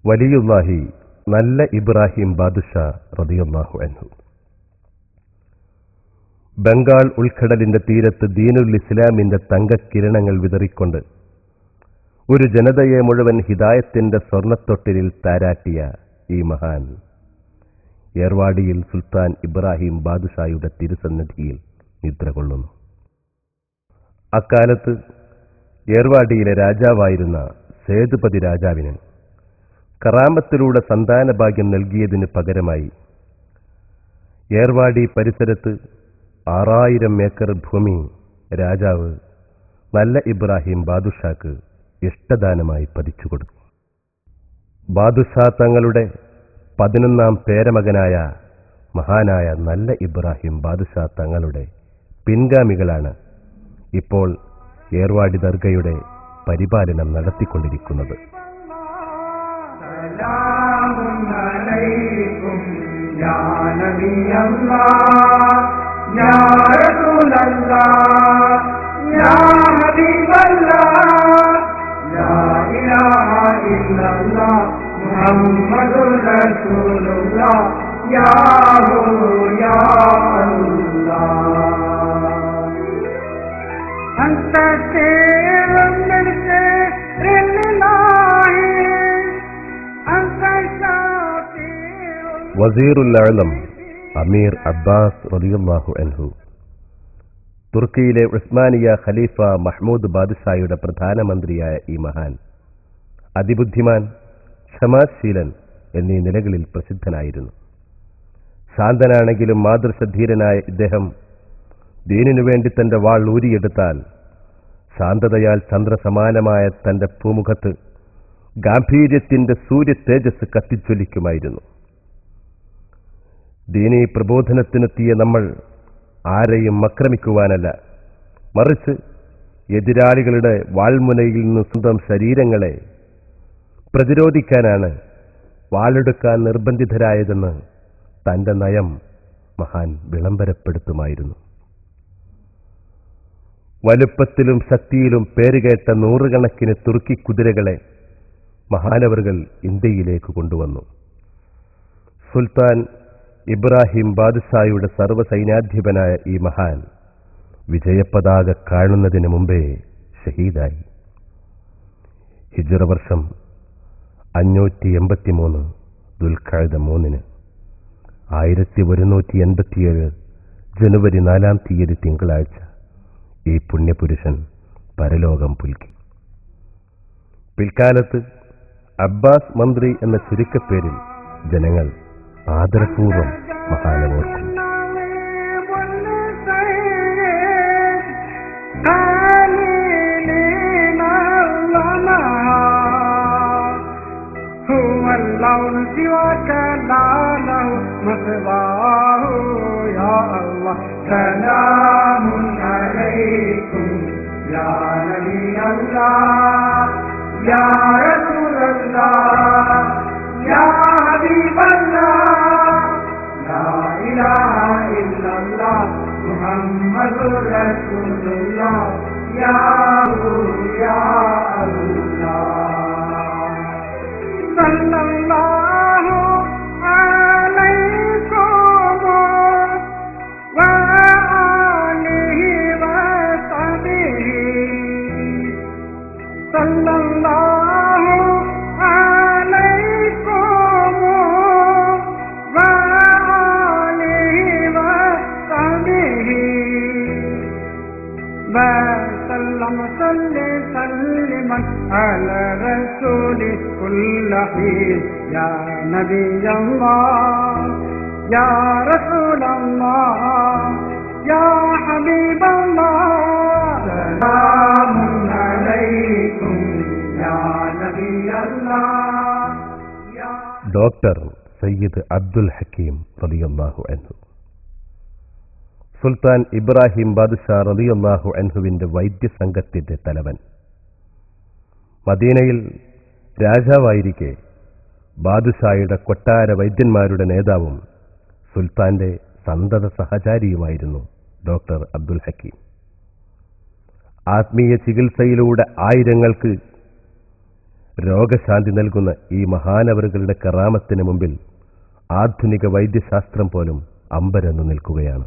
വലിയുല്ലാഹി നല്ല ഇബ്രാഹിം ബാദുഷാ റളിയല്ലാഹു അൻഹു. ബംഗാൾ ഉൾക്കടലിന്റെ തീരത്ത് ദീനുൽ ഇസ്ലാമിന്റെ തങ്കക്കിരണങ്ങൾ വിതറിക്കൊണ്ട് ഒരു ജനതയെ മുഴുവൻ ഹിദായത്തിന്റെ സ്വർണത്തൊട്ടിലിൽ താരാട്ടിയ ഈ മഹാൻ ഏർവാടിയിൽ സുൽത്താൻ ഇബ്രാഹിം ബാദുഷായുടെ തിരുസന്നിധിയിൽ നിദ്ര കൊള്ളുന്നു. അക്കാലത്ത് ഏർവാടിയിലെ രാജാവായിരുന്ന സേതുപതി രാജാവിന് കറാമത്തിലൂടെ സന്താനഭാഗ്യം നൽകിയതിന് പകരമായി ഏർവാടി പരിസരത്ത് 6000 ഏക്കർ ഭൂമി രാജാവ് നല്ല ഇബ്രാഹിം ബാദുഷാക്ക് ഇഷ്ടദാനമായി പതിച്ചു കൊടുത്തു. ബാദുഷാ തങ്ങളുടെ 11ാം പേരമകനായ മഹാനായ നല്ല ഇബ്രാഹിം ബാദുഷാ തങ്ങളുടെ പിൻഗാമികളാണ് ഇപ്പോൾ ഏർവാടി ദർഗയുടെ പരിപാലനം നടത്തിക്കൊണ്ടിരിക്കുന്നത്. വസീറുൽ അഅ്ലം അമീർ അബ്ബാസ് റളിയല്ലാഹു അൻഹു തുർക്കിയിലെ ഉസ്മാനിയ ഖലീഫ മഹ്മൂദ് ബാദുഷായുടെ പ്രധാനമന്ത്രിയായ ഈ മഹാൻ അതിബുദ്ധിമാൻ, ക്ഷമാശീലൻ എന്നീ നിലകളിൽ പ്രസിദ്ധനായിരുന്നു. ശാന്തനാണെങ്കിലും മാതൃശധീരനായ ഇദ്ദേഹം ദീനിനു വേണ്ടി തന്റെ വാൾ ഊരിയെടുത്താൽ ശാന്തതയാൽ ചന്ദ്രസമാനമായ തന്റെ പൂമുഖത്ത് ഗാംഭീര്യത്തിന്റെ സൂര്യ തേജസ് കത്തിജ്വലിക്കുമായിരുന്നു. ദീനീ പ്രബോധനത്തിനെത്തിയ നമ്മൾ ആരെയും ആക്രമിക്കുവാനല്ല, മറിച്ച് എതിരാളികളുടെ വാൾമുനയിൽ നിന്ന് സ്വന്തം ശരീരങ്ങളെ പ്രതിരോധിക്കാനാണ് വാളെടുക്കാൻ നിർബന്ധിതരായതെന്ന് തന്റെ നയം മഹാൻ വിളംബരപ്പെടുത്തുമായിരുന്നു. വലുപ്പത്തിലും ശക്തിയിലും പേരുകേട്ട 100 കണക്കിന് തുർക്കി കുതിരകളെ മഹാനവറുകൾ ഇന്ത്യയിലേക്ക് കൊണ്ടുവന്നു. സുൽത്താൻ ഇബ്രാഹിം ബാദുഷായുടെ സർവ്വസൈന്യാധിപനായ ഈ മഹാൻ വിജയപതാക കാണുന്നതിന് മുമ്പേ ഷഹീദായി. ഹിജ്റ വർഷം 583 ദുൽഖഅദ 3 1187 ജനുവരി 4-ാം തീയതി തിങ്കളാഴ്ച ഈ പുണ്യപുരുഷൻ പരലോകം പുൽകി. പിൽക്കാലത്ത് അബ്ബാസ് മന്ത്രി എന്ന ചുരുക്കപ്പേരിൽ ജനങ്ങൾ ആദരപൂർവ്വം മഹാനവോർക്കും. या नबी अल्लाह या रसूल अल्लाह या हबीब अल्लाह सलामुन अलैकुम या नबी अल्लाह. ഡോക്ടർ സയ്യിദ് അബ്ദുൽ ഹക്കീം റളിയല്ലാഹു അൻഹു സുൽത്താൻ ഇബ്രാഹിം ബാദുഷാ റളിയല്ലാഹു അൻഹുവിന്റെ വൈദ്യസംഘത്തിന്റെ തലവൻ. മദീനയിൽ രാജാവായിരിക്കെ ബാദുഷായുടെ കൊട്ടാര വൈദ്യന്മാരുടെ നേതാവും സുൽത്താന്റെ സന്തത സഹചാരിയുമായിരുന്നു ഡോക്ടർ അബ്ദുൽ ഹക്കീം. ആത്മീയ ചികിത്സയിലൂടെ ആയിരങ്ങൾക്ക് രോഗശാന്തി നൽകുന്ന ഈ മഹാനവറുകളുടെ കറാമത്തിന് മുമ്പിൽ ആധുനിക വൈദ്യശാസ്ത്രം പോലും അമ്പരന്നു നിൽക്കുകയാണ്.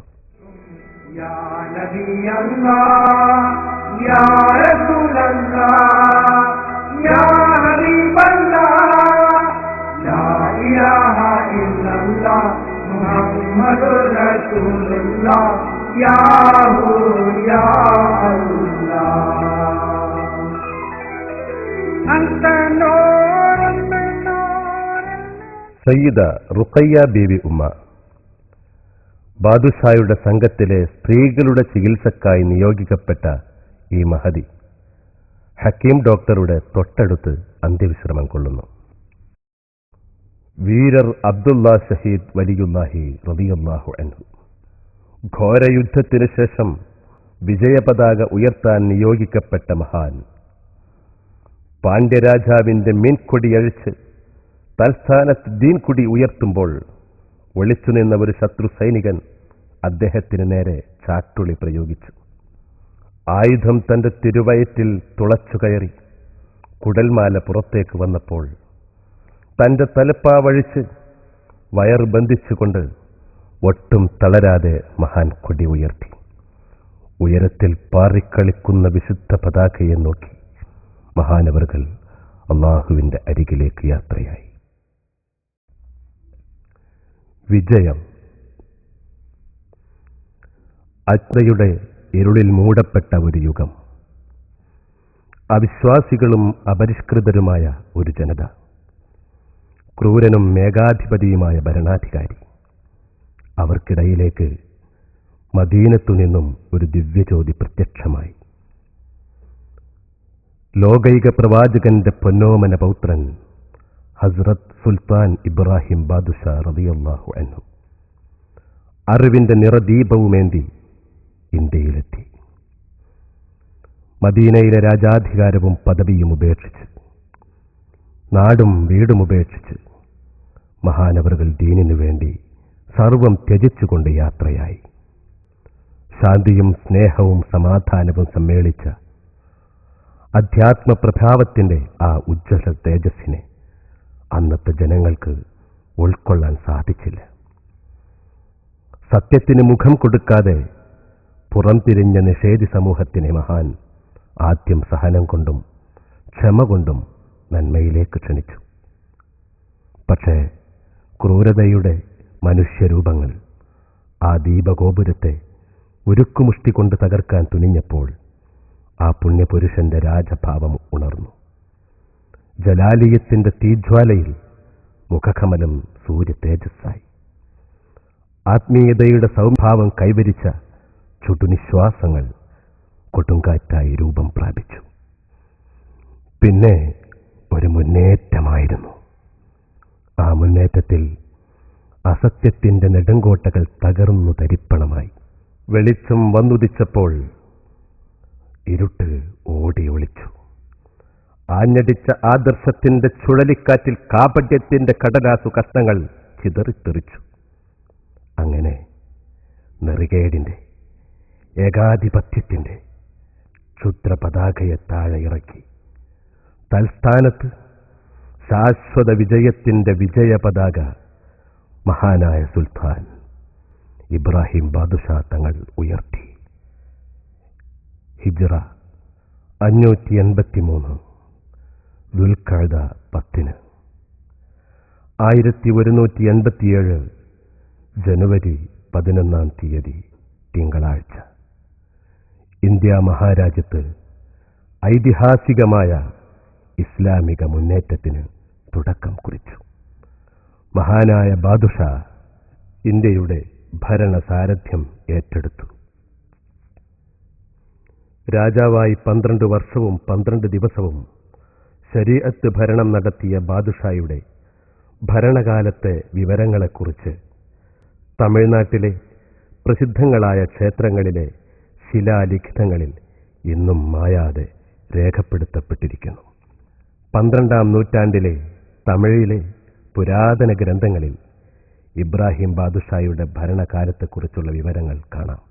സയ്യിദ റുഖയ്യ ബീവി ഉമ്മ ബാദുഷായുടെ സംഘത്തിലെ സ്ത്രീകളുടെ ചികിത്സക്കായി നിയോഗിക്കപ്പെട്ട ഈ മഹതി ഹക്കീം ഡോക്ടറുടെ തൊട്ടടുത്ത് അന്ത്യവിശ്രമം കൊള്ളുന്നു. വീരർ അബ്ദുള്ള ഷഹീദ് വലിയുല്ലാഹി റളിയല്ലാഹു അൻഹു ഘോരയുദ്ധത്തിനു ശേഷം വിജയപതാക ഉയർത്താൻ നിയോഗിക്കപ്പെട്ട മഹാൻ പാണ്ഡ്യരാജാവിന്റെ മീൻകൊടിയഴിച്ച് തൽസ്ഥാനത്ത് ദീൻകുടി ഉയർത്തുമ്പോൾ ഒളിച്ചുനിന്ന ഒരു ശത്രു സൈനികൻ അദ്ദേഹത്തിന് നേരെ ചാട്ടുളി പ്രയോഗിച്ചു. ആയുധം തന്റെ തിരുവയറ്റിൽ തുളച്ചുകയറി കുടൽമാല പുറത്തേക്ക് വന്നപ്പോൾ തന്റെ തലപ്പാവഴിച്ച് വയർ ബന്ധിച്ചുകൊണ്ട് ഒട്ടും തളരാതെ മഹാൻ കൊടി ഉയർത്തി. ഉയരത്തിൽ പാറിക്കളിക്കുന്ന വിശുദ്ധ പതാകയെ നോക്കി മഹാനവറുകൾ അള്ളാഹുവിന്റെ അരികിലേക്ക് യാത്രയായി. വിജയം. അജ്ഞയുടെ ഇരുളിൽ മൂടപ്പെട്ട ഒരു യുഗം. അവിശ്വാസികളും അപരിഷ്കൃതരുമായ ഒരു ജനത. ക്രൂരനും മേഘാധിപതിയുമായ ഭരണാധികാരി. അവർക്കിടയിലേക്ക് മദീനത്തുനിന്നും ഒരു ദിവ്യജ്യോതി പ്രത്യക്ഷമായി. ലോകൈക പ്രവാചകന്റെ പൊന്നോമന പൗത്രൻ ഹസ്രത്ത് സുൽത്താൻ ഇബ്രാഹിം ബാദുഷാ റളിയല്ലാഹു അൻഹു അറിവിന്റെ നിറദീപവുമേന്തി ഇന്ത്യയിലെത്തി. മദീനയിലെ രാജാധികാരവും പദവിയും ഉപേക്ഷിച്ച്, നാടും വീടും ഉപേക്ഷിച്ച് മഹാനവറുകൾ ദീനിനു വേണ്ടി സർവം ത്യജിച്ചുകൊണ്ട് യാത്രയായി. ശാന്തിയും സ്നേഹവും സമാധാനവും സമ്മേളിച്ച അധ്യാത്മപ്രഭാവത്തിന്റെ ആ ഉജ്ജ്വല തേജസ്സിനെ അന്നത്തെ ജനങ്ങൾക്ക് ഉൾക്കൊള്ളാൻ സാധിച്ചില്ല. സത്യത്തിന് മുഖം കൊടുക്കാതെ പുറംതിരിഞ്ഞ നിഷേധി സമൂഹത്തിനെ മഹാൻ ആദ്യം സഹനം കൊണ്ടും ക്ഷമ കൊണ്ടും നന്മയിലേക്ക് ക്ഷണിച്ചു. പക്ഷേ ക്രൂരതയുടെ മനുഷ്യരൂപങ്ങൾ ആ ദീപഗോപുരത്തെ ഉരുക്കുമുഷ്ടി കൊണ്ട് തകർക്കാൻ തുനിഞ്ഞപ്പോൾ ആ പുണ്യപുരുഷന്റെ രാജഭാവം ഉണർന്നു. ജലാലിയത്തിന്റെ തീജ്വാലയിൽ മുഖകമലം സൂര്യ തേജസ്സായി. ആത്മീയതയുടെ സൗഭാവം കൈവരിച്ച ചുടുനിശ്വാസങ്ങൾ കൊടുങ്കാറ്റായി രൂപം പ്രാപിച്ചു. പിന്നെ ഒരു മുന്നേറ്റമായിരുന്നു. ആ മുന്നേറ്റത്തിൽ അസത്യത്തിന്റെ നെടുങ്കോട്ടകൾ തകർന്നു തരിപ്പണമായി. വെളിച്ചം വന്നുദിച്ചപ്പോൾ ഇരുട്ട് ഓടി ഒളിച്ചു. ആഞ്ഞടിച്ച ആദർശത്തിന്റെ ചുഴലിക്കാറ്റിൽ കാപട്യത്തിന്റെ കടലാസു കഷ്ണങ്ങൾ ചിതറിത്തെറിച്ചു. അങ്ങനെ നെറികേടിന്റെ, ഏകാധിപത്യത്തിന്റെ ക്ഷുദ്ര പതാകയെ താഴെ ഇറക്കി തൽസ്ഥാനത്ത് ശാശ്വത വിജയത്തിന്റെ വിജയ പതാക മഹാനായ സുൽത്താൻ ഇബ്രാഹിം ബാദുഷാ തങ്ങൾ ഉയർത്തി. ഹിജ്റ 583 ദുൽഖഅദ 10 1187 ജനുവരി 11 തിങ്കളാഴ്ച ഇന്ത്യ മഹാരാജ്യത്ത് ഐതിഹാസികമായ ഇസ്ലാമിക മുന്നേറ്റത്തിന് തുടക്കം കുറിച്ചു. മഹാനായ ബാദുഷാ ഇന്ത്യയുടെ ഭരണസാരഥ്യം ഏറ്റെടുത്തു. രാജാവായി 12 വർഷവും 12 ദിവസവും ശരീഅത്ത് ഭരണം നടത്തിയ ബാദുഷായുടെ ഭരണകാലത്തെ വിവരങ്ങളെക്കുറിച്ച് തമിഴ്നാട്ടിലെ പ്രസിദ്ധങ്ങളായ ക്ഷേത്രങ്ങളിലെ ശിലാലിഖിതങ്ങളിൽ ഇന്നും മായാതെ രേഖപ്പെടുത്തപ്പെട്ടിരിക്കുന്നു. 12-ാം നൂറ്റാണ്ടിലെ തമിഴിലെ പുരാതന ഗ്രന്ഥങ്ങളിൽ ഇബ്രാഹിം ബാദുഷായുടെ ഭരണകാലത്തെക്കുറിച്ചുള്ള വിവരങ്ങൾ കാണാം.